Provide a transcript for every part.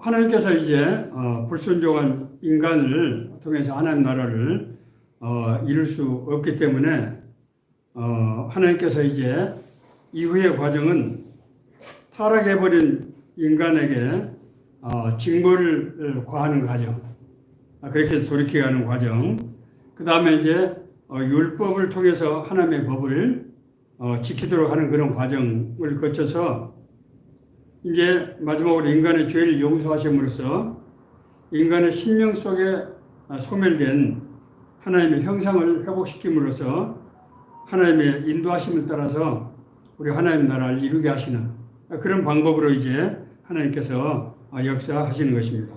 하나님께서 이제 불순종한 인간을 통해서 하나님 나라를 이룰 수 없기 때문에 하나님께서 이제 이후의 과정은 타락해버린 인간에게 징벌을 과하는 과정, 그렇게 돌이켜가는 과정, 그 다음에 이제 율법을 통해서 하나님의 법을 지키도록 하는 그런 과정을 거쳐서 이제 마지막으로 인간의 죄를 용서하심으로써 인간의 심령 속에 소멸된 하나님의 형상을 회복시킴으로써 하나님의 인도하심을 따라서 우리 하나님 나라를 이루게 하시는 그런 방법으로 이제 하나님께서 역사하시는 것입니다.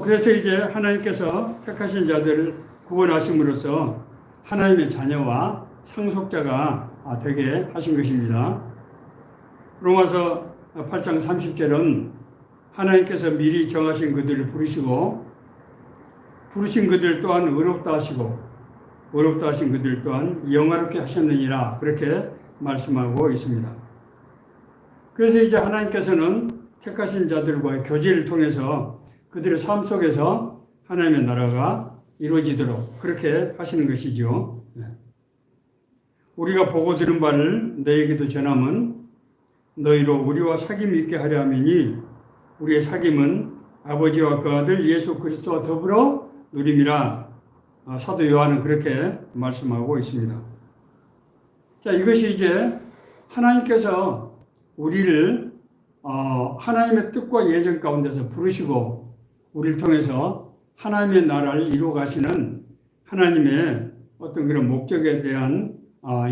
그래서 이제 하나님께서 택하신 자들을 구원하심으로써 하나님의 자녀와 상속자가 되게 하신 것입니다. 로마서 8장 30절은 하나님께서 미리 정하신 그들을 부르신 그들 또한 의롭다 하시고 의롭다 하신 그들 또한 영화롭게 하셨느니라, 그렇게 말씀하고 있습니다. 그래서 이제 하나님께서는 택하신 자들과의 교제를 통해서 그들의 삶 속에서 하나님의 나라가 이루어지도록 그렇게 하시는 것이죠. 우리가 보고 들은 바를 너에게도 전함은 너희로 우리와 사귐이 있게 하려 함이니 우리의 사귐은 아버지와 그 아들 예수 그리스도와 더불어 누림이라. 사도 요한은 그렇게 말씀하고 있습니다. 자, 이것이 이제 하나님께서 우리를 하나님의 뜻과 예정 가운데서 부르시고 우리를 통해서 하나님의 나라를 이루어 가시는 하나님의 어떤 그런 목적에 대한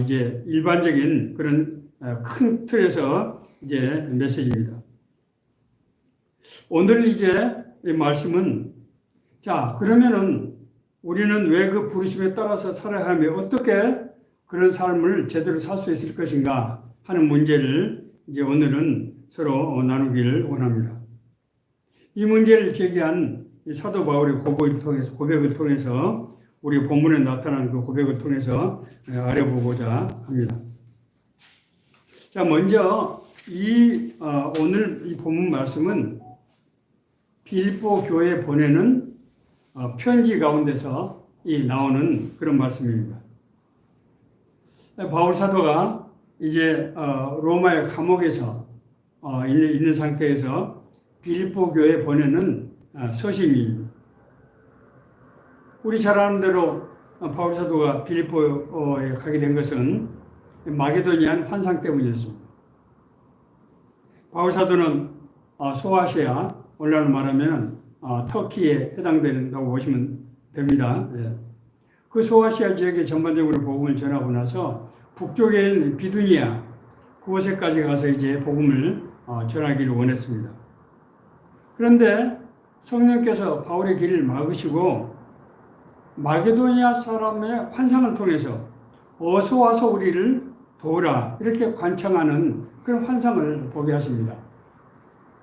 이제 일반적인 그런 큰 틀에서 이제 메시지입니다. 오늘 이제 이 말씀은 자, 그러면은 우리는 왜 그 부르심에 따라서 살아야 하며 어떻게 그런 삶을 제대로 살 수 있을 것인가 하는 문제를 이제 오늘은 서로 나누기를 원합니다. 이 문제를 제기한 사도 바울의 고백을 통해서 우리 본문에 나타난 그 고백을 통해서 알아보고자 합니다. 자, 먼저 오늘 이 본문 말씀은 빌립보 교회에 보내는 편지 가운데서 나오는 그런 말씀입니다. 바울 사도가 이제 로마의 감옥에서 있는 상태에서 빌립보 교회에 보내는 서신입니다. 우리 잘 아는 대로 바울 사도가 빌립보에 가게 된 것은 마게도니안 환상 때문이었습니다. 바울 사도는 소아시아, 오늘날로 말하면 터키에 해당된다고 보시면 됩니다. 그 소아시아 지역에 전반적으로 복음을 전하고 나서 북쪽에 있는 비두니아 그곳에까지 가서 이제 복음을 전하기를 원했습니다. 그런데 성령께서 바울의 길을 막으시고 마게도니아 사람의 환상을 통해서 어서 와서 우리를 도우라 이렇게 관청하는 그런 환상을 보게 하십니다.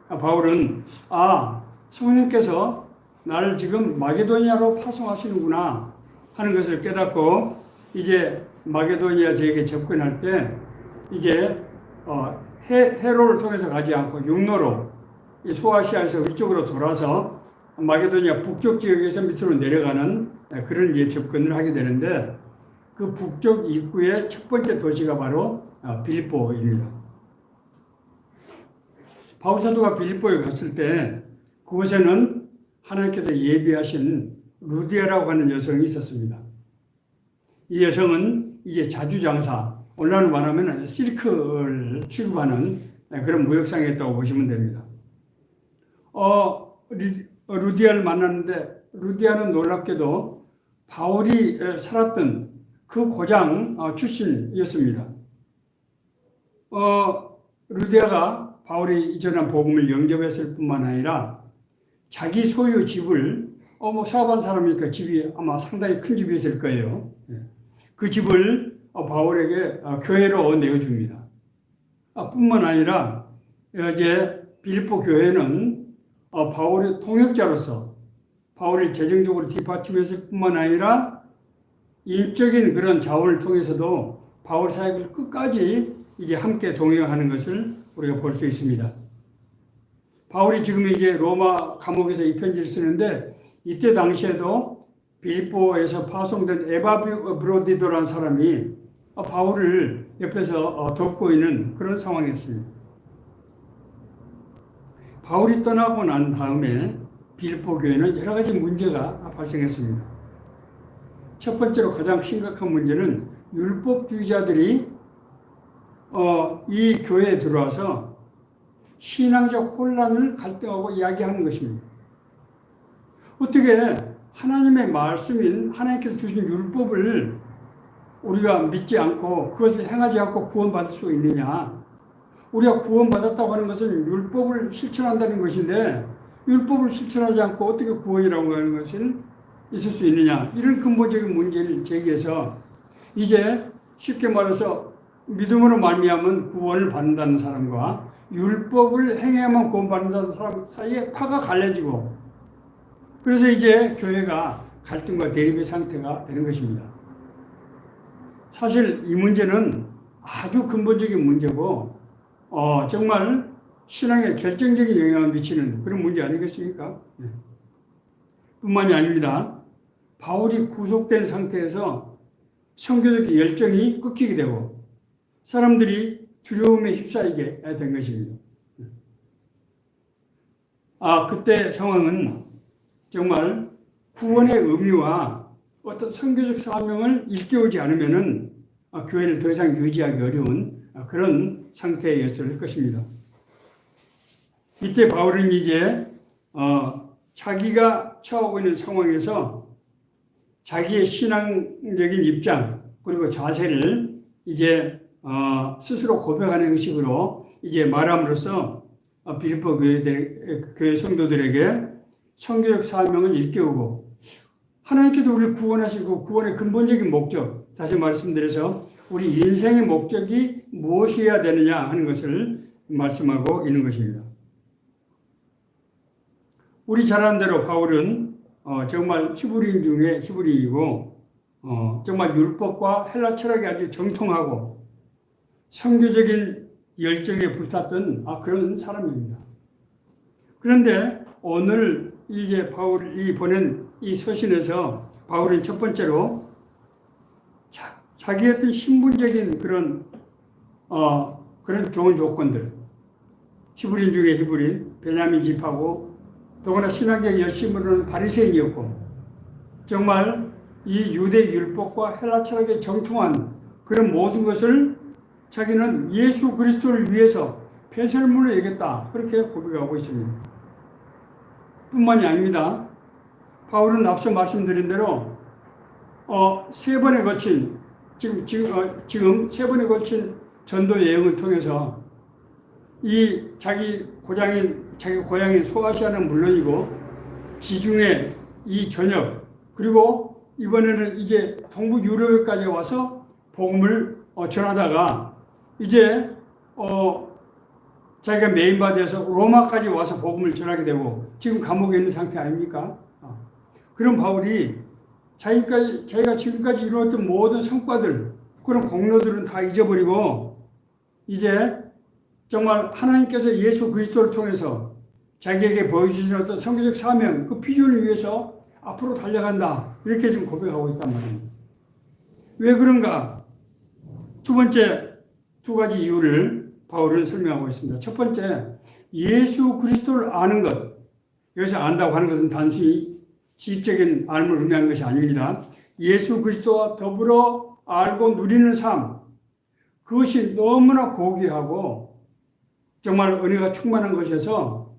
바울은 성령께서 나를 지금 마게도니아로 파송하시는구나 하는 것을 깨닫고 이제 마게도니아 지역에 접근할 때 이제 해로를 통해서 가지 않고 육로로 이 소아시아에서 위쪽으로 돌아서 마게도니아 북쪽 지역에서 밑으로 내려가는 그런 이제 접근을 하게 되는데 그 북쪽 입구의 첫 번째 도시가 바로 빌립보입니다. 바울 사도가 빌립보에 갔을 때 그곳에는 하나님께서 예비하신 루디아라고 하는 여성이 있었습니다. 이 여성은 이제 자주장사, 오늘날로 말하면 실크를 취급하는 그런 무역상에 있다고 보시면 됩니다. 루디아를 만났는데 루디아는 놀랍게도 바울이 살았던 그 고장 출신이었습니다. 루디아가 바울이 이전한 복음을 영접했을 뿐만 아니라 자기 소유 집을 사업한 사람이니까 집이 아마 상당히 큰 집이 있을 거예요. 그 집을 바울에게 교회로 내어줍니다. 뿐만 아니라 이제 빌립보 교회는 바울의 통역자로서 바울을 재정적으로 뒷받침했을 뿐만 아니라 인적인 그런 자원을 통해서도 바울 사역을 끝까지 이제 함께 동행하는 것을 우리가 볼 수 있습니다. 바울이 지금 이제 로마 감옥에서 이 편지를 쓰는데 이때 당시에도 빌립보에서 파송된 에바브로디도라는 사람이 바울을 옆에서 돕고 있는 그런 상황이었습니다. 바울이 떠나고 난 다음에 빌립보 교회는 여러 가지 문제가 발생했습니다. 첫 번째로 가장 심각한 문제는 율법주의자들이 이 교회에 들어와서 신앙적 혼란을 갈등하고 이야기하는 것입니다. 어떻게 하나님의 말씀인 하나님께서 주신 율법을 우리가 믿지 않고 그것을 행하지 않고 구원받을 수 있느냐? 우리가 구원받았다고 하는 것은 율법을 실천한다는 것인데 율법을 실천하지 않고 어떻게 구원이라고 하는 것을 있을 수 있느냐? 이런 근본적인 문제를 제기해서 이제 쉽게 말해서 믿음으로 말미암은 구원을 받는다는 사람과 율법을 행해야만 구원받는다는 사람 사이에 파가 갈라지고 그래서 이제 교회가 갈등과 대립의 상태가 되는 것입니다. 사실 이 문제는 아주 근본적인 문제고 정말 신앙에 결정적인 영향을 미치는 그런 문제 아니겠습니까? 네. 뿐만이 아닙니다. 바울이 구속된 상태에서 선교적 열정이 끊기게 되고 사람들이 두려움에 휩싸이게 된 것입니다. 그때 상황은 정말 구원의 의미와 어떤 선교적 사명을 일깨우지 않으면은 교회를 더 이상 유지하기 어려운 그런 상태였을 것입니다. 이때 바울은 이제 자기가 처하고 있는 상황에서 자기의 신앙적인 입장 그리고 자세를 이제 스스로 고백하는 형식으로 이제 말함으로써 빌립보 교회 성도들에게 선교적 사명을 일깨우고 하나님께서 우리를 구원하시고 구원의 근본적인 목적, 다시 말씀드려서 우리 인생의 목적이 무엇이어야 되느냐 하는 것을 말씀하고 있는 것입니다. 우리 잘 아는 대로 바울은 정말 히브리인 중에 히브리이고 정말 율법과 헬라 철학이 아주 정통하고 선교적인 열정에 불탔던 그런 사람입니다. 그런데 오늘 이제 바울이 보낸 이 서신에서 바울은 첫 번째로 자기의 어떤 신분적인 그런 좋은 조건들, 히브리인 중에 히브리인, 베냐민 집하고 더구나 신앙적 열심으로는 바리새인이었고 정말 이 유대 율법과 헬라 철학에 정통한 그런 모든 것을 자기는 예수 그리스도를 위해서 폐설물로 여겼다 그렇게 고백하고 있습니다. 뿐만이 아닙니다. 바울은 앞서 말씀드린 대로 세 번에 걸친 지금 세 번에 걸친 전도 여행을 통해서 이 자기 고향인 소아시아는 물론이고 지중해 이 전역 그리고 이번에는 이제 동부 유럽까지 와서 복음을 전하다가 이제 자기가 메인바디에서 로마까지 와서 복음을 전하게 되고 지금 감옥에 있는 상태 아닙니까? 그런 바울이 자기가 지금까지 이루었던 모든 성과들 그런 공로들은 다 잊어버리고 이제 정말 하나님께서 예수 그리스도를 통해서 자기에게 보여주신 어떤 선교적 사명 그 비전을 위해서 앞으로 달려간다 이렇게 지금 고백하고 있단 말입니다. 왜 그런가? 두 번째 두 가지 이유를 바울은 설명하고 있습니다. 첫 번째, 예수 그리스도를 아는 것. 여기서 안다고 하는 것은 단순히 지식적인 알을 의미하는 것이 아닙니다. 예수 그리스도와 더불어 알고 누리는 삶. 그것이 너무나 고귀하고 정말 은혜가 충만한 것이어서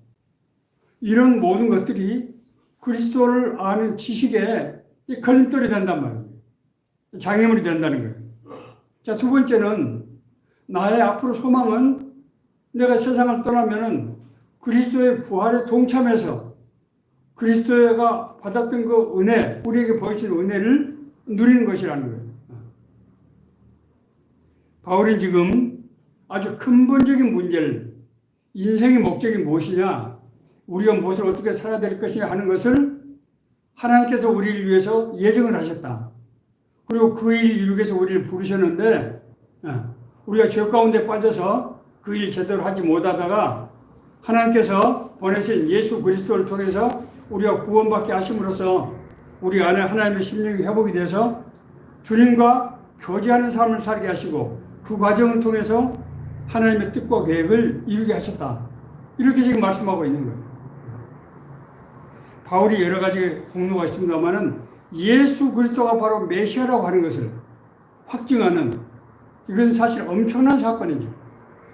이런 모든 것들이 그리스도를 아는 지식에 걸림돌이 된단 말이에요. 장애물이 된다는 거예요. 자, 두 번째는 나의 앞으로 소망은 내가 세상을 떠나면은 그리스도의 부활에 동참해서 그리스도가 받았던 그 은혜, 우리에게 보여준 은혜를 누리는 것이라는 거예요. 바울은 지금 아주 근본적인 문제를 인생의 목적이 무엇이냐, 우리가 무엇을 어떻게 살아야 될 것이냐 하는 것을 하나님께서 우리를 위해서 예정을 하셨다. 그리고 그 일을 이루기 위해서 우리를 부르셨는데 우리가 죄 가운데 빠져서 그 일 제대로 하지 못하다가 하나님께서 보내신 예수 그리스도를 통해서 우리가 구원받게 하심으로써 우리 안에 하나님의 심령이 회복이 돼서 주님과 교제하는 삶을 살게 하시고 그 과정을 통해서 하나님의 뜻과 계획을 이루게 하셨다. 이렇게 지금 말씀하고 있는 거예요. 바울이 여러 가지 공로가 있습니다만은 예수 그리스도가 바로 메시아라고 하는 것을 확증하는, 이것은 사실 엄청난 사건이죠.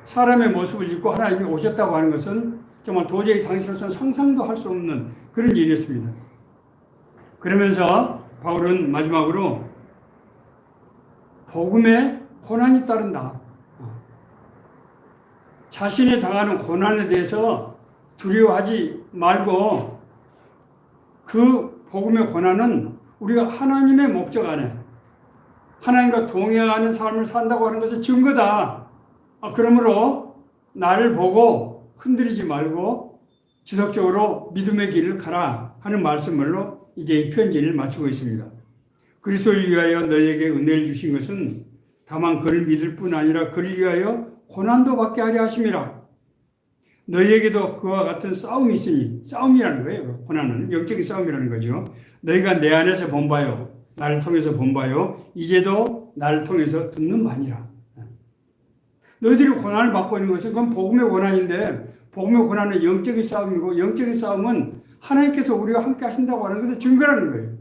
사람의 모습을 입고 하나님이 오셨다고 하는 것은 정말 도저히 당신으로서는 상상도 할 수 없는 그런 일이었습니다. 그러면서 바울은 마지막으로 복음에 고난이 따른다. 자신이 당하는 고난에 대해서 두려워하지 말고 그 복음의 고난은 우리가 하나님의 목적 안에 하나님과 동행하는 삶을 산다고 하는 것은 증거다. 그러므로 나를 보고 흔들리지 말고 지속적으로 믿음의 길을 가라 하는 말씀으로 이제 이 편지를 마치고 있습니다. 그리스도를 위하여 너희에게 은혜를 주신 것은 다만 그를 믿을 뿐 아니라 그를 위하여 고난도 받게 하려 하심이라. 너희에게도 그와 같은 싸움이 있으니, 싸움이라는 거예요. 고난은 영적인 싸움이라는 거죠. 너희가 내 안에서 본 바요, 나를 통해서 본 바요, 이제도 나를 통해서 듣는 바니라. 너희들이 고난을 받고 있는 것은 그건 복음의 고난인데, 복음의 고난은 영적인 싸움이고, 영적인 싸움은 하나님께서 우리와 함께 하신다고 하는 것의 증거라는 거예요.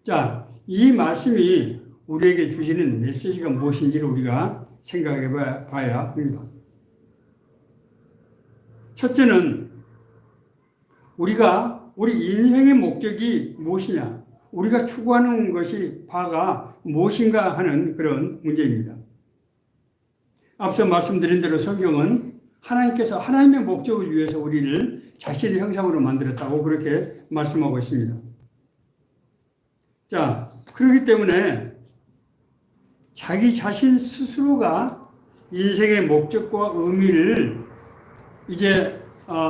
자, 이 말씀이 우리에게 주시는 메시지가 무엇인지를 우리가 생각해 봐야 합니다. 첫째는 우리 인생의 목적이 무엇이냐, 우리가 추구하는 바가 무엇인가 하는 그런 문제입니다. 앞서 말씀드린 대로 성경은 하나님께서 하나님의 목적을 위해서 우리를 자신의 형상으로 만들었다고 그렇게 말씀하고 있습니다. 자, 그렇기 때문에 자기 자신 스스로가 인생의 목적과 의미를 이제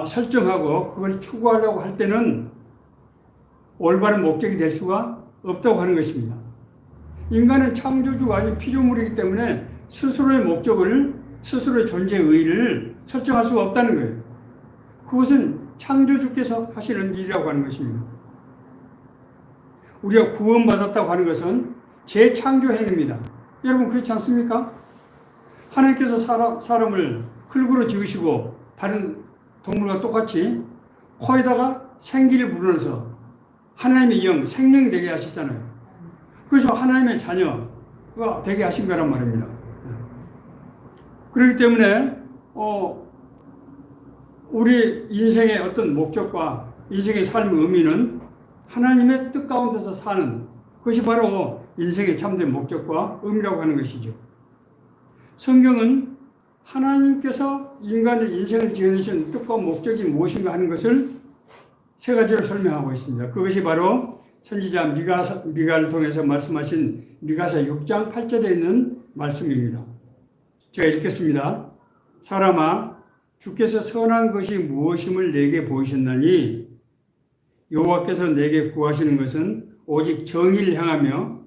설정하고 그걸 추구하려고 할 때는 올바른 목적이 될 수가 없다고 하는 것입니다. 인간은 창조주가 아닌 피조물이기 때문에 스스로의 목적을, 스스로의 존재의 의의를 설정할 수가 없다는 거예요. 그것은 창조주께서 하시는 일이라고 하는 것입니다. 우리가 구원받았다고 하는 것은 재창조 행위입니다. 여러분 그렇지 않습니까? 하나님께서 사람을 흙으로 지으시고 다른 동물과 똑같이 코에다가 생기를 불어넣어서 하나님의 영, 생명이 되게 하셨잖아요. 그래서 하나님의 자녀가 되게 하신 거란 말입니다. 그렇기 때문에 우리 인생의 어떤 목적과 인생의 삶의 의미는 하나님의 뜻 가운데서 사는 것이 바로 인생의 참된 목적과 의미라고 하는 것이죠. 성경은 하나님께서 인간의 인생을 지으신 뜻과 목적이 무엇인가 하는 것을 세 가지로 설명하고 있습니다. 그것이 바로 선지자 미가를 통해서 말씀하신 미가서 6장 8절에 있는 말씀입니다. 제가 읽겠습니다. 사람아, 주께서 선한 것이 무엇임을 내게 보이셨나니 여호와께서 내게 구하시는 것은 오직 정의를 향하며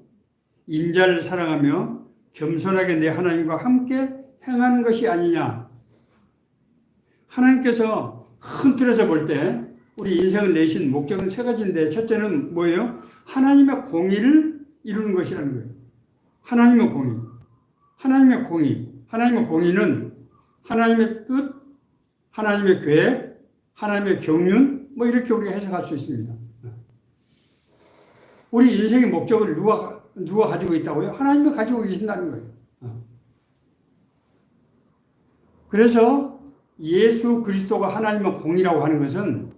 인자를 사랑하며 겸손하게 내 하나님과 함께 행하는 것이 아니냐. 하나님께서 큰 틀에서 볼 때 우리 인생을 내신 목적은 세 가지인데, 첫째는 뭐예요? 하나님의 공의를 이루는 것이라는 거예요. 하나님의 공의. 하나님의 공의. 하나님의 공의는 하나님의 뜻, 하나님의 계획, 하나님의 경륜, 이렇게 우리가 해석할 수 있습니다. 우리 인생의 목적을 누가 가지고 있다고요? 하나님이 가지고 계신다는 거예요. 그래서 예수 그리스도가 하나님의 공이라고 하는 것은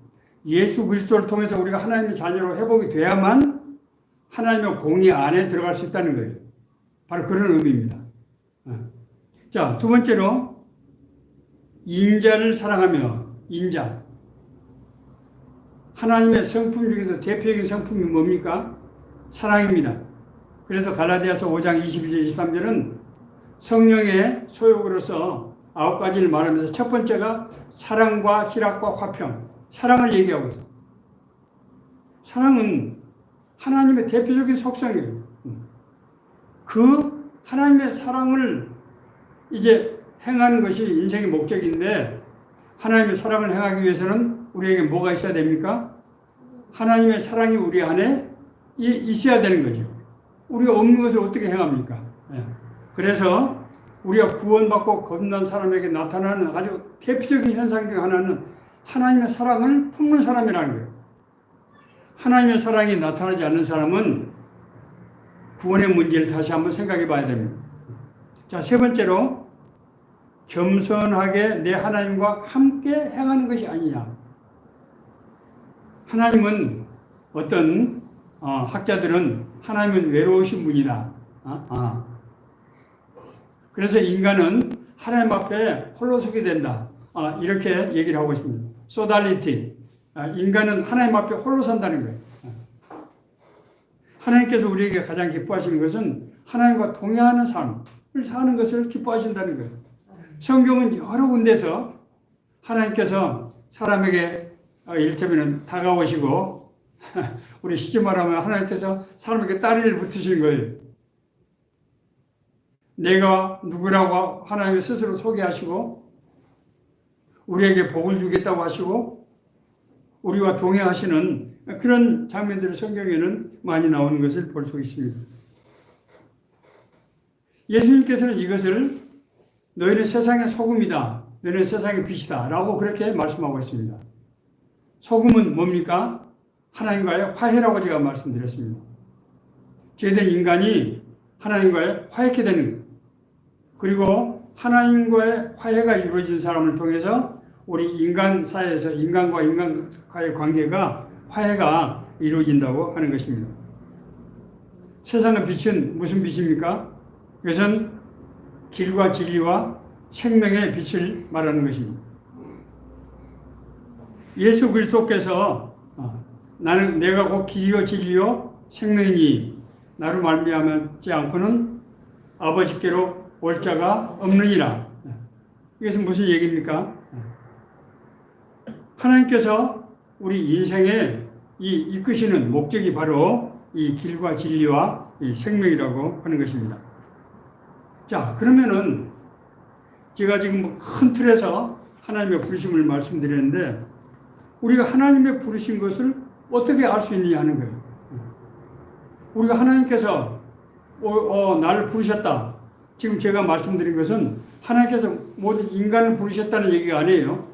예수 그리스도를 통해서 우리가 하나님의 자녀로 회복이 돼야만 하나님의 공의 안에 들어갈 수 있다는 거예요. 바로 그런 의미입니다. 자, 두 번째로 인자를 사랑하며, 인자. 하나님의 성품 중에서 대표적인 성품이 뭡니까? 사랑입니다. 그래서 갈라디아서 5장 22절 23절은 성령의 소욕으로서 9가지를 말하면서 첫 번째가 사랑과 희락과 화평, 사랑을 얘기하고 있어요. 사랑은 하나님의 대표적인 속성이에요. 그 하나님의 사랑을 이제 행하는 것이 인생의 목적인데, 하나님의 사랑을 행하기 위해서는 우리에게 뭐가 있어야 됩니까? 하나님의 사랑이 우리 안에 있어야 되는 거죠. 우리가 없는 것을 어떻게 행합니까? 예. 그래서 우리가 구원받고 거듭난 사람에게 나타나는 아주 대표적인 현상 중 하나는 하나님의 사랑을 품는 사람이라는 거예요. 하나님의 사랑이 나타나지 않는 사람은 구원의 문제를 다시 한번 생각해 봐야 됩니다. 자, 세 번째로 겸손하게 내 하나님과 함께 행하는 것이 아니냐. 하나님은 어떤 학자들은 하나님은 외로우신 분이다. 그래서 인간은 하나님 앞에 홀로 서게 된다. 이렇게 얘기를 하고 있습니다. 소달리티. 인간은 하나님 앞에 홀로 산다는 거예요. 하나님께서 우리에게 가장 기뻐하시는 것은 하나님과 동행하는 삶을 사는 것을 기뻐하신다는 거예요. 성경은 여러 군데서 하나님께서 사람에게 이를테면 다가오시고 우리 쉽게 말하면 하나님께서 사람에게 따리를 붙으시는 거예요. 내가 누구라고 하나님이 스스로 소개하시고 우리에게 복을 주겠다고 하시고 우리와 동행하시는 그런 장면들이 성경에는 많이 나오는 것을 볼 수 있습니다. 예수님께서는 이것을 너희는 세상의 소금이다. 너희는 세상의 빛이다. 라고 그렇게 말씀하고 있습니다. 소금은 뭡니까? 하나님과의 화해라고 제가 말씀드렸습니다. 죄된 인간이 하나님과의 화해케 되는 거예요. 그리고 하나님과의 화해가 이루어진 사람을 통해서 우리 인간 사이에서 인간과 인간과의 관계가 화해가 이루어진다고 하는 것입니다. 세상의 빛은 무슨 빛입니까? 그것은 길과 진리와 생명의 빛을 말하는 것입니다. 예수 그리스도께서 나는 내가 곧 길이요 진리요 생명이니 나로 말미암지 않고는 아버지께로 올 자가 없느니라. 이것은 무슨 얘기입니까? 하나님께서 우리 인생에 이끄시는 목적이 바로 이 길과 진리와 이 생명이라고 하는 것입니다. 자, 그러면은 제가 지금 큰 틀에서 하나님의 부르심을 말씀드렸는데 우리가 하나님의 부르신 것을 어떻게 알 수 있느냐 하는 거예요. 우리가 하나님께서 나를 부르셨다. 지금 제가 말씀드린 것은 하나님께서 모든 인간을 부르셨다는 얘기가 아니에요.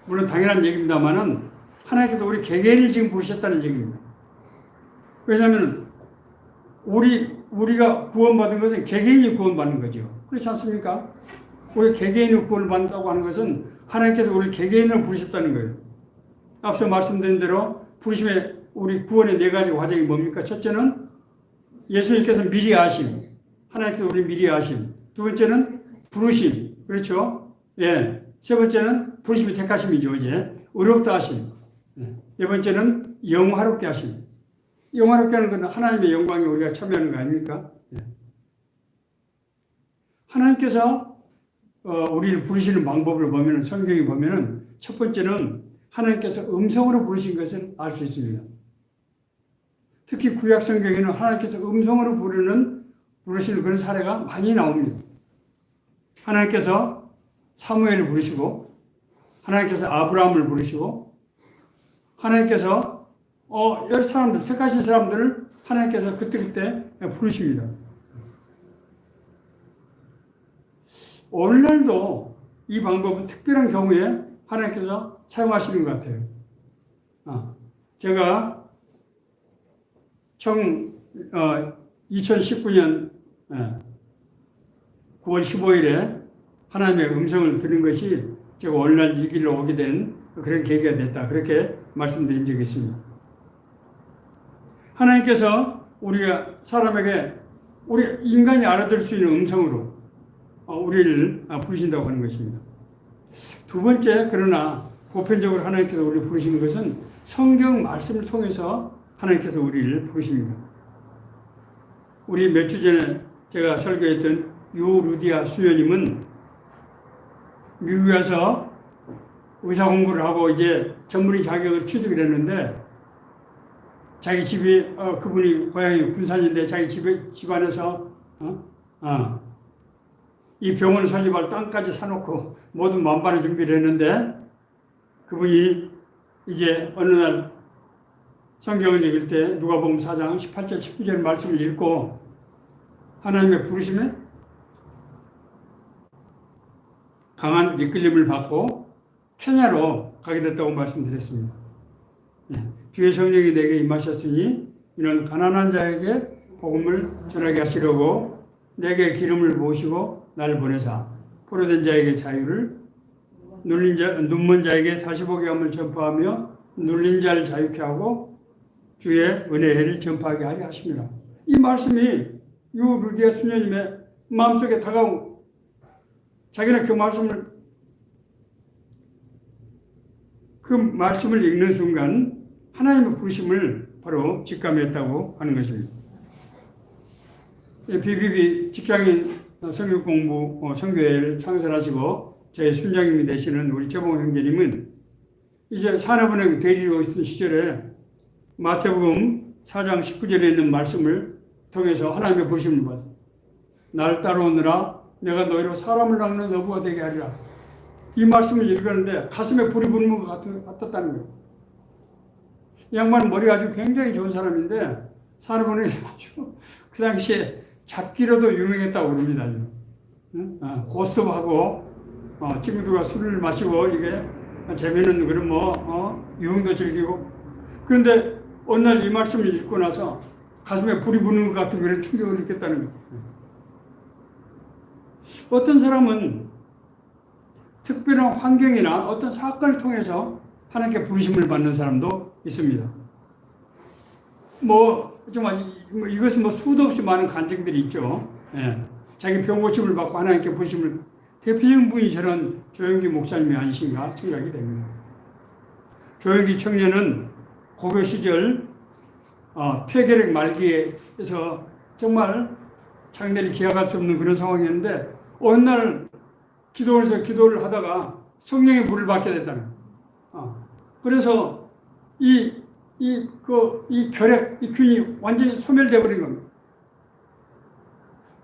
물론 당연한 얘기입니다만은 하나님께서 우리 개개인을 지금 부르셨다는 얘기입니다. 왜냐하면 우리가 구원받은 것은 개개인이 구원받는 거죠. 그렇지 않습니까? 우리 개개인이 구원을 받는다고 하는 것은 하나님께서 우리 개개인을 부르셨다는 거예요. 앞서 말씀드린 대로 부르심의 우리 구원의 네 가지 과정이 뭡니까? 첫째는 예수님께서 미리 아심. 하나님께서 우리 미리 아심. 두 번째는 부르심. 그렇죠? 예. 세 번째는 부르심이 택하심이죠. 이제 의롭다 하심. 네 번째는 영화롭게 하심. 영화롭게 하는 건 하나님의 영광에 우리가 참여하는 거 아닙니까? 예. 하나님께서 우리를 부르시는 방법을 보면 성경에 보면은 첫 번째는 하나님께서 음성으로 부르신 것을 알 수 있습니다. 특히 구약 성경에는 하나님께서 음성으로 부르시는 그런 사례가 많이 나옵니다. 하나님께서 사무엘을 부르시고 하나님께서 아브라함을 부르시고 하나님께서 여러 사람들, 택하신 사람들을 하나님께서 그때 부르십니다. 오늘날도 이 방법은 특별한 경우에 하나님께서 사용하시는 것 같아요. 제가 2019년 9월 15일에 하나님의 음성을 들은 것이 제가 오늘날 이 길로 오게 된 그런 계기가 됐다. 그렇게 말씀드린 적이 있습니다. 하나님께서 우리가 사람에게 우리 인간이 알아들을 수 있는 음성으로 우리를 부르신다고 하는 것입니다. 두 번째, 그러나 보편적으로 하나님께서 우리를 부르시는 것은 성경 말씀을 통해서 하나님께서 우리를 부르십니다. 우리 몇 주 전에 제가 설교했던 유루디아 수녀님은 미국에 와서 의사 공부를 하고 이제 전문의 자격을 취득을 했는데 자기 집이 그분이 고향이 군산인데 자기 집안에서 이 병원 설립할 땅까지 사놓고 모든 만반의 준비를 했는데 그분이 이제 어느 날 성경을 읽을 때 누가복음 4장 18절 19절 말씀을 읽고 하나님의 부르심에 강한 이끌림을 받고 케냐로 가게 됐다고 말씀드렸습니다. 주의 성령이 내게 임하셨으니 이는 가난한 자에게 복음을 전하게 하시려고 내게 기름을 부으시고 나를 보내사 포로된 자에게 자유를 눈먼 자에게 다시 보게 함을 전파하며 눌린 자를 자유케 하고 주의 은혜를 전파하게 하려 하십니다. 이 말씀이 유르디아 수녀님의 마음속에 다가온 자기는 그 말씀을 읽는 순간 하나님의 부르심을 바로 직감했다고 하는 것입니다. BBB 직장인 성경 공부 선교회를 창설하시고 저희 순장님이 되시는 우리 최봉호 형제님은 이제 산업은행 대리로 있던 시절에 마태복음 4장 19절에 있는 말씀을 통해서 하나님의 부르심을 받아 나를 따라오느라 내가 너희로 사람을 낚는 어부가 되게 하리라. 이 말씀을 읽었는데 가슴에 불이 붙는 것 같았다는 거예요. 이 양반은 머리가 아주 굉장히 좋은 사람인데 산업은행에서 아주 그 당시에 잡기로도 유명했다고 그럽니다. 고스톱하고 친구들과 술을 마시고 이게 재미있는 그런 유흥도 즐기고 그런데 어느 날 이 말씀을 읽고 나서 가슴에 불이 붙는 것 같은 그런 충격을 느꼈다는 거예요. 어떤 사람은 특별한 환경이나 어떤 사건을 통해서 하나님께 부르심을 받는 사람도 있습니다. 정말 이것은 수도 없이 많은 간증들이 있죠. 자기 병 고침을 받고 하나님께 부르심을 대표적인 분이 저는 조영기 목사님이 아니신가 생각이 됩니다. 조영기 청년은 고교 시절 폐결핵 말기에서 정말 장례를 기약할 수 없는 그런 상황이었는데 어느 날 기도를 하다가 성령의 물을 받게 됐다는 거예요. 그래서 이 결핵, 이 균이 완전히 소멸되어 버린 겁니다.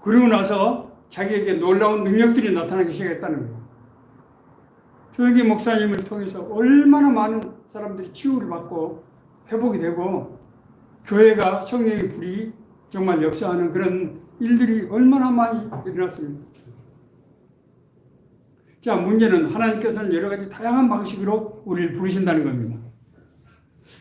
그러고 나서 자기에게 놀라운 능력들이 나타나기 시작했다는 거예요. 조영기 목사님을 통해서 얼마나 많은 사람들이 치유를 받고 회복이 되고 교회가 성령의 불이 정말 역사하는 그런 일들이 얼마나 많이 일어났습니다. 자, 문제는 하나님께서는 여러 가지 다양한 방식으로 우리를 부르신다는 겁니다.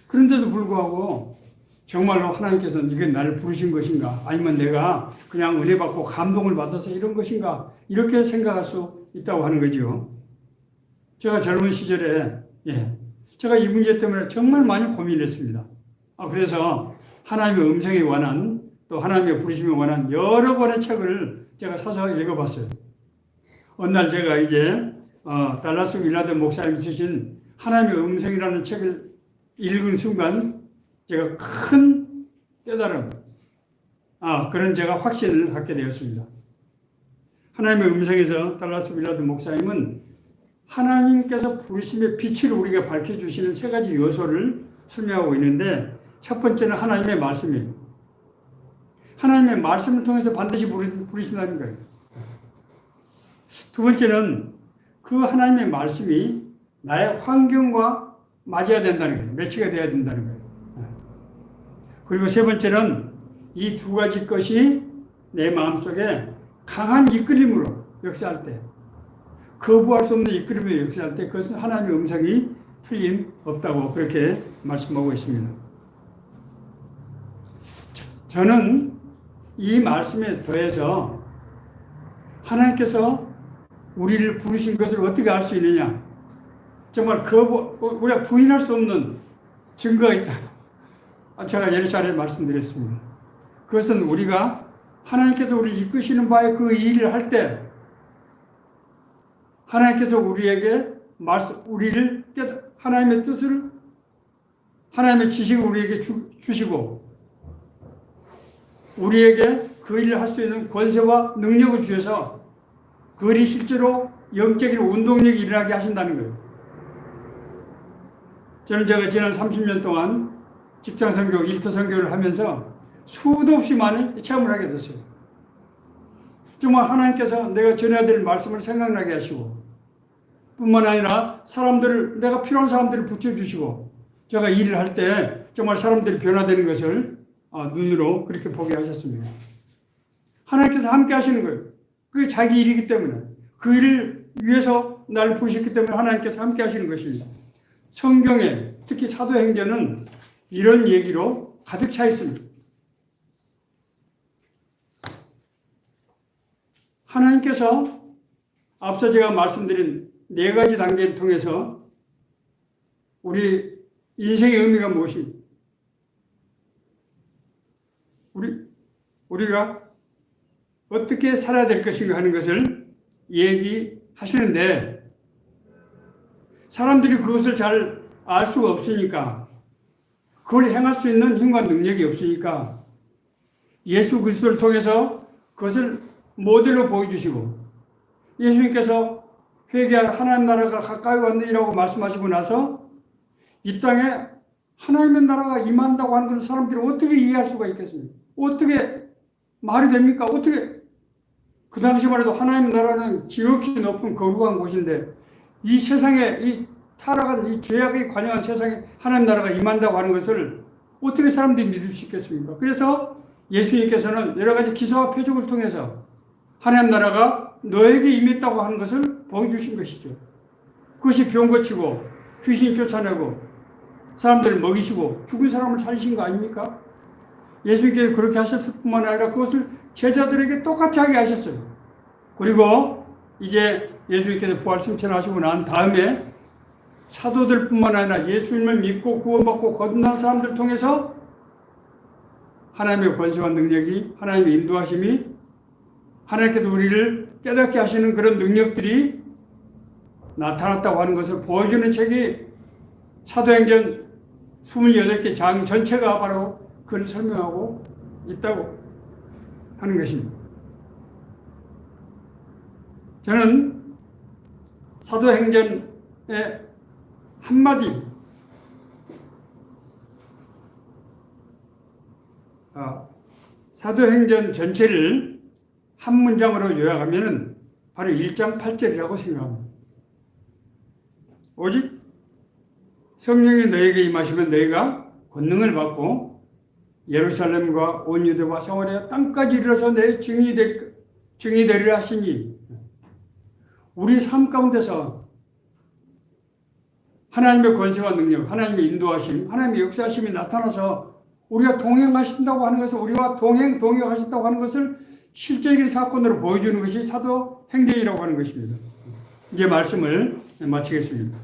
그런데도 불구하고 정말로 하나님께서는 이게 나를 부르신 것인가 아니면 내가 그냥 은혜 받고 감동을 받아서 이런 것인가 이렇게 생각할 수 있다고 하는 거죠. 제가 젊은 시절에 제가 이 문제 때문에 정말 많이 고민했습니다. 그래서 하나님의 음성에 관한 또 하나님의 부르심에 관한 여러 권의 책을 제가 사서 읽어봤어요. 어느 날 제가 이제 달라스 윌라드 목사님이 쓰신 하나님의 음성이라는 책을 읽은 순간 제가 큰 깨달음, 그런 제가 확신을 갖게 되었습니다. 하나님의 음성에서 달라스 윌라드 목사님은 하나님께서 부르심의 빛을 우리가 밝혀주시는 세 가지 요소를 설명하고 있는데 첫 번째는 하나님의 말씀이에요. 하나님의 말씀을 통해서 반드시 부르신다는 거예요. 두 번째는 그 하나님의 말씀이 나의 환경과 맞아야 된다는 거예요. 매치가 돼야 된다는 거예요. 그리고 세 번째는 이 두 가지 것이 내 마음속에 강한 이끌림으로 역사할 때, 거부할 수 없는 이끌림으로 역사할 때 그것은 하나님의 음성이 틀림없다고 그렇게 말씀하고 있습니다. 저는 이 말씀에 더해서 하나님께서 우리를 부르신 것을 어떻게 알 수 있느냐, 정말 우리가 부인할 수 없는 증거가 있다. 제가 여러 차례 말씀드렸습니다. 그것은 우리가 하나님께서 우리를 이끄시는 바에 그 일을 할 때 하나님께서 우리에게 우리를 하나님의 뜻을, 하나님의 지식을 우리에게 주시고 우리에게 그 일을 할 수 있는 권세와 능력을 주셔서 그 일이 실제로 영적인 운동력이 일어나게 하신다는 거예요. 제가 지난 30년 동안 직장 선교, 일터 선교를 하면서 수도 없이 많은 체험을 하게 됐어요. 정말 하나님께서 내가 전해야 될 말씀을 생각나게 하시고 뿐만 아니라 사람들을, 내가 필요한 사람들을 붙여주시고, 제가 일을 할 때 정말 사람들이 변화되는 것을 눈으로 그렇게 보게 하셨습니다. 하나님께서 함께 하시는 거예요. 그게 자기 일이기 때문에, 그 일을 위해서 나를 부르셨기 때문에 하나님께서 함께 하시는 것입니다. 성경에 특히 사도행전은 이런 얘기로 가득 차 있습니다. 하나님께서 앞서 제가 말씀드린 4가지 단계를 통해서 우리 인생의 의미가 무엇입니까? 우리가 어떻게 살아야 될 것인가 하는 것을 얘기하시는데, 사람들이 그것을 잘 알 수가 없으니까, 그걸 행할 수 있는 힘과 능력이 없으니까 예수 그리스도를 통해서 그것을 모델로 보여주시고, 예수님께서 회개할 하나님 나라가 가까이 왔느니라고 말씀하시고 나서 이 땅에 하나님의 나라가 임한다고 하는 것을 사람들이 어떻게 이해할 수가 있겠습니까? 어떻게 말이 됩니까? 어떻게? 그 당시만 해도 하나님의 나라는 지극히 높은 거룩한 곳인데, 이 세상에 이 타락한 이 죄악에 관영한 세상에 하나님 나라가 임한다고 하는 것을 어떻게 사람들이 믿을 수 있겠습니까? 그래서 예수님께서는 여러 가지 기사와 표적을 통해서 하나님 나라가 너에게 임했다고 하는 것을 보여주신 것이죠. 그것이 병 고치고 귀신 쫓아내고 사람들을 먹이시고 죽은 사람을 살리신 거 아닙니까? 예수님께서 그렇게 하셨을 뿐만 아니라 그것을 제자들에게 똑같이 하게 하셨어요. 그리고 이제 예수님께서 부활 승천하시고 난 다음에 사도들뿐만 아니라 예수님을 믿고 구원받고 거듭난 사람들 통해서 하나님의 권세와 능력이, 하나님의 인도하심이, 하나님께서 우리를 깨닫게 하시는 그런 능력들이 나타났다고 하는 것을 보여주는 책이 사도행전 28개 장 전체가 바로 그걸 설명하고 있다고 하는 것입니다. 저는 사도행전의 한마디, 사도행전 전체를 한 문장으로 요약하면 바로 1장 8절이라고 생각합니다. 오직 성령이 너에게 임하시면 너희가 권능을 받고 예루살렘과 온 유대와 사마리아 땅까지 이르러서 내 증인이 되리라 하시니, 우리 삶 가운데서 하나님의 권세와 능력, 하나님의 인도하심, 하나님의 역사하심이 나타나서 우리가 동행하신다고 하는 것을, 우리와 동역하신다고 하는 것을 실제적인 사건으로 보여주는 것이 사도행전이라고 하는 것입니다. 이제 말씀을 마치겠습니다.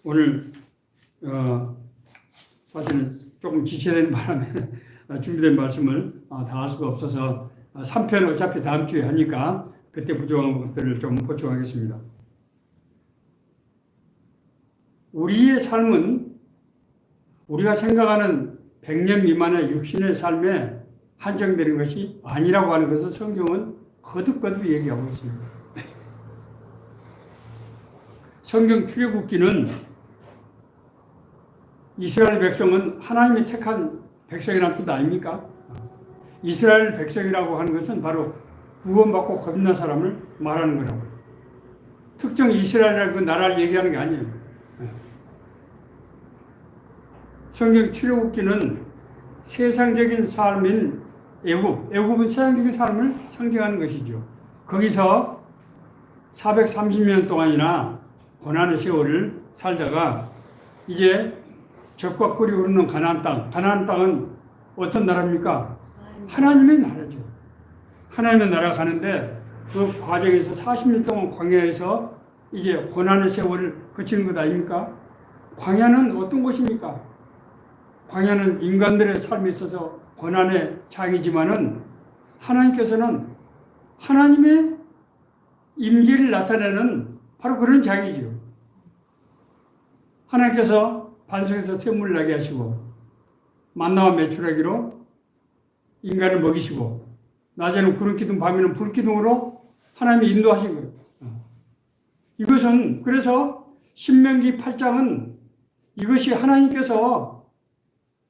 오늘 사실 조금 지체된 바람에 준비된 말씀을 다 할 수가 없어서 3편 어차피 다음 주에 하니까 그때 부족한 것들을 좀 보충하겠습니다. 우리의 삶은 우리가 생각하는 100년 미만의 육신의 삶에 한정되는 것이 아니라고 하는 것을 성경은 거듭거듭 얘기하고 있습니다. 성경 출애굽기는 이스라엘 백성은 하나님이 택한 백성이라는 뜻 아닙니까? 이스라엘 백성이라고 하는 것은 바로 구원받고 거듭난 사람을 말하는 거라고요. 특정 이스라엘이라는 그 나라를 얘기하는 게 아니에요. 성경 출애굽기는 세상적인 삶인 애굽은 세상적인 삶을 상징하는 것이죠. 거기서 430년 동안이나 고난의 세월을 살다가 이제 적과 꿀이 흐르는 가나안 땅은 어떤 나라입니까? 하나님의 나라죠. 하나님의 나라 가는데 그 과정에서 40년 동안 광야에서 이제 고난의 세월을 거치는 것 아닙니까? 광야는 어떤 곳입니까? 광야는 인간들의 삶에 있어서 고난의 장이지만은 하나님께서는 하나님의 임재를 나타내는 바로 그런 장이죠. 하나님께서 반석에서 샘물을 나게 하시고 만나와 메추라기로 인간을 먹이시고 낮에는 구름기둥 밤에는 불기둥으로 하나님이 인도하신 거예요. 이것은 그래서 신명기 8장은 이것이 하나님께서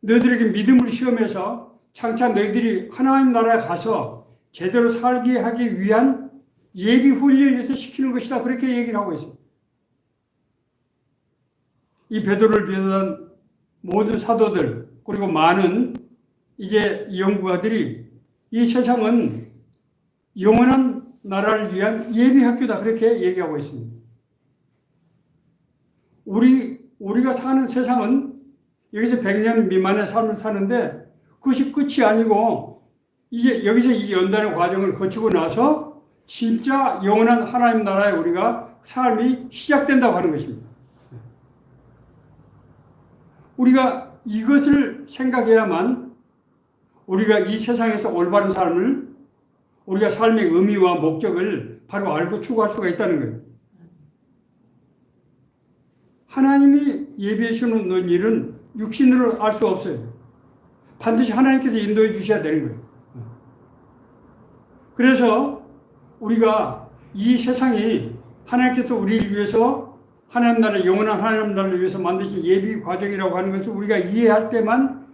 너희들에게 믿음을 시험해서 장차 너희들이 하나님 나라에 가서 제대로 살게 하기 위한 예비 훈련에서 시키는 것이다. 그렇게 얘기를 하고 있습니다. 이 베드로를 비롯한 모든 사도들 그리고 많은 이제 연구가들이 이 세상은 영원한 나라를 위한 예비 학교다. 그렇게 얘기하고 있습니다. 우리가 사는 세상은 여기서 100년 미만의 삶을 사는데 그것이 끝이 아니고 이제 여기서 이 연단의 과정을 거치고 나서 진짜 영원한 하나님 나라에 우리가 삶이 시작된다고 하는 것입니다. 우리가 이것을 생각해야만 우리가 이 세상에서 올바른 삶을 우리가 삶의 의미와 목적을 바로 알고 추구할 수가 있다는 거예요. 하나님이 예비해 주는 일은 육신으로 알 수 없어요. 반드시 하나님께서 인도해 주셔야 되는 거예요. 그래서 우리가 이 세상이 하나님께서 우리를 위해서 하나님 나라, 영원한 하나님 나라를 위해서 만드신 예비 과정이라고 하는 것을 우리가 이해할 때만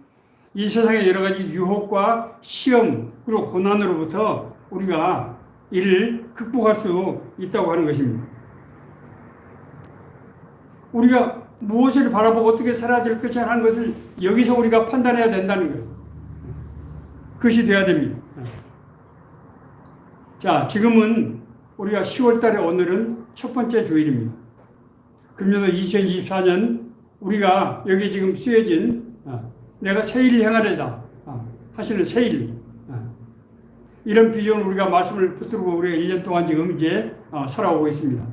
이 세상의 여러 가지 유혹과 시험 그리고 고난으로부터 우리가 이를 극복할 수 있다고 하는 것입니다. 우리가 무엇을 바라보고 어떻게 살아야 될 것이냐 하는 것을 여기서 우리가 판단해야 된다는 거예요. 그것이 돼야 됩니다. 자, 지금은 우리가 10월 달에 오늘은 첫 번째 주일입니다. 금년도 2024년 우리가 여기 지금 쓰여진 내가 새 일을 행하려다 하시는 새 일. 이런 비전을 우리가 말씀을 붙들고 우리가 1년 동안 지금 이제 살아오고 있습니다.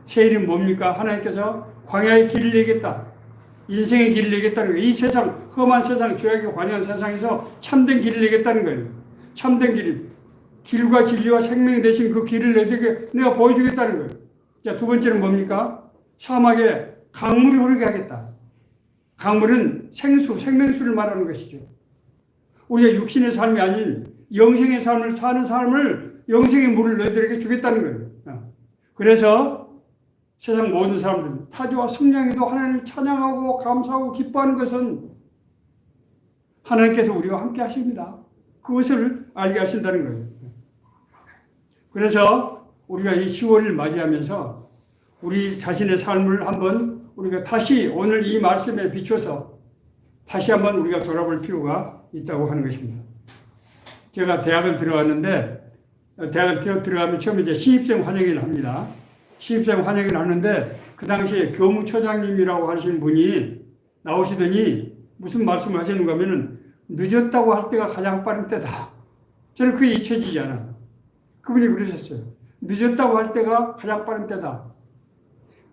새 일은 뭡니까? 하나님께서 광야의 길을 내겠다. 인생의 길을 내겠다는 거예요. 이 세상, 험한 세상, 죄악에 관여한 세상에서 참된 길을 내겠다는 거예요. 참된 길. 길과 진리와 생명이 되신 그 길을 너희에게 내가 보여주겠다는 거예요. 자, 두 번째는 뭡니까? 사막에 강물이 흐르게 하겠다. 강물은 생수, 생명수를 말하는 것이죠. 우리가 육신의 삶이 아닌 영생의 삶을 사는 삶을 영생의 물을 너희들에게 주겠다는 거예요. 그래서 세상 모든 사람들 타주와 승냥이도 하나님을 찬양하고 감사하고 기뻐하는 것은 하나님께서 우리와 함께 하십니다. 그것을 알게 하신다는 거예요. 그래서 우리가 이 10월을 맞이하면서 우리 자신의 삶을 한번 우리가 다시 오늘 이 말씀에 비춰서 다시 한번 우리가 돌아볼 필요가 있다고 하는 것입니다. 제가 대학을 들어갔는데 대학을 들어가면 처음에 이제 신입생 환영회를 합니다. 신입생 환영회를 하는데 그 당시에 교무처장님이라고 하시는 분이 나오시더니 무슨 말씀을 하시는가 하면은 늦었다고 할 때가 가장 빠른 때다. 저는 그게 잊혀지지 않아요. 그분이 그러셨어요. 늦었다고 할 때가 가장 빠른 때다.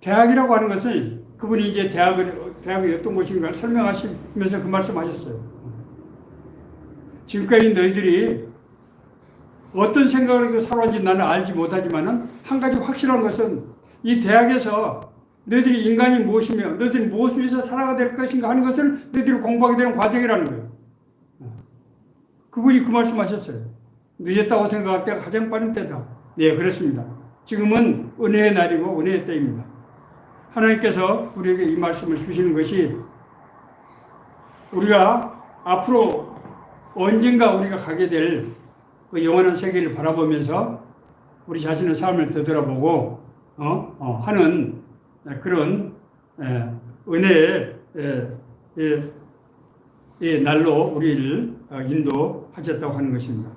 대학이라고 하는 것은 그분이 이제 대학이 어떤 곳인가 설명하시면서 그 말씀하셨어요. 지금까지 너희들이 어떤 생각을 하고 살아왔는지 나는 알지 못하지만은 한 가지 확실한 것은 이 대학에서 너희들이 인간이 무엇이며 너희들이 무엇을 위해서 살아가야 될 것인가 하는 것을 너희들이 공부하게 되는 과정이라는 거예요. 그분이 그 말씀하셨어요. 늦었다고 생각할 때가 가장 빠른 때다. 네, 그렇습니다. 지금은 은혜의 날이고 은혜의 때입니다. 하나님께서 우리에게 이 말씀을 주시는 것이 우리가 앞으로 언젠가 우리가 가게 될 그 영원한 세계를 바라보면서 우리 자신의 삶을 되돌아보고 하는 그런 은혜의 날로 우리를 인도하셨다고 하는 것입니다.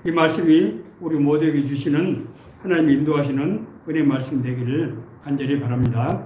이 말씀이 우리 모두에게 주시는 하나님이 인도하시는 은혜 말씀 되기를 간절히 바랍니다.